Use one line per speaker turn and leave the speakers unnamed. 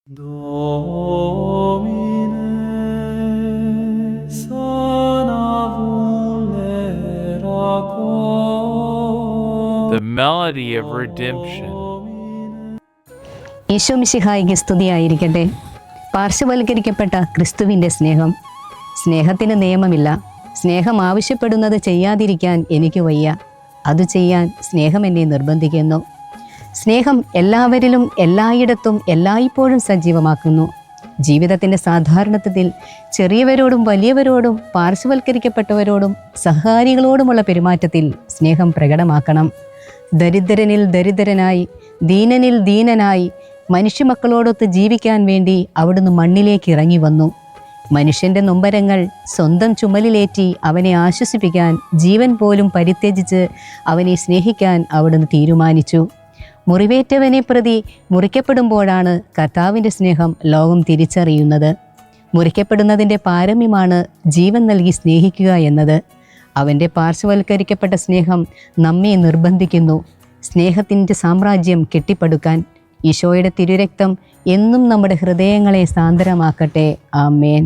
The melody of redemption.
Isho മിശിഹായിക്ക് സ്തുതിയായിരിക്കട്ടെ. പാർശ്വവൽക്കരിക്കപ്പെട്ട ക്രിസ്തുവിൻ്റെ സ്നേഹം. സ്നേഹത്തിന് നിയമമില്ല. സ്നേഹം ആവശ്യപ്പെടുന്നത് ചെയ്യാതിരിക്കാൻ എനിക്ക് വയ്യ. അത് ചെയ്യാൻ സ്നേഹം എന്നെ നിർബന്ധിക്കുന്നു. സ്നേഹം എല്ലാവരിലും എല്ലായിടത്തും എല്ലായ്പ്പോഴും സജീവമാക്കുന്നു. ജീവിതത്തിൻ്റെ സാധാരണത്വത്തിൽ ചെറിയവരോടും വലിയവരോടും പാർശ്വവൽക്കരിക്കപ്പെട്ടവരോടും സഹകാരികളോടുമുള്ള പെരുമാറ്റത്തിൽ സ്നേഹം പ്രകടമാക്കണം. ദരിദ്രനിൽ ദരിദ്രനായി, ദീനനിൽ ദീനനായി മനുഷ്യമക്കളോടൊത്ത് ജീവിക്കാൻ വേണ്ടി അവിടുന്ന് മണ്ണിലേക്ക് ഇറങ്ങി വന്നു. മനുഷ്യൻ്റെ നൊമ്പരങ്ങൾ സ്വന്തം ചുമലിലേറ്റി അവനെ ആശ്വസിപ്പിക്കാൻ, ജീവൻ പോലും പരിത്യജിച്ച് അവനെ സ്നേഹിക്കാൻ അവിടുന്ന് തീരുമാനിച്ചു. മുറിവേറ്റവനെ പ്രതി മുറിക്കപ്പെടുമ്പോഴാണ് കർത്താവിൻ്റെ സ്നേഹം ലോകം തിരിച്ചറിയുന്നത്. മുറിക്കപ്പെടുന്നതിൻ്റെ പാരമ്യമാണ് ജീവൻ നൽകി സ്നേഹിക്കുക എന്നത്. അവൻ്റെ പാർശ്വവൽക്കരിക്കപ്പെട്ട സ്നേഹം നമ്മെ നിർബന്ധിക്കുന്നു സ്നേഹത്തിൻ്റെ സാമ്രാജ്യം കെട്ടിപ്പടുക്കാൻ. ഈശോയുടെ തിരുരക്തം എന്നും നമ്മുടെ ഹൃദയങ്ങളെ സാന്ദ്രമാക്കട്ടെ. ആമേൻ.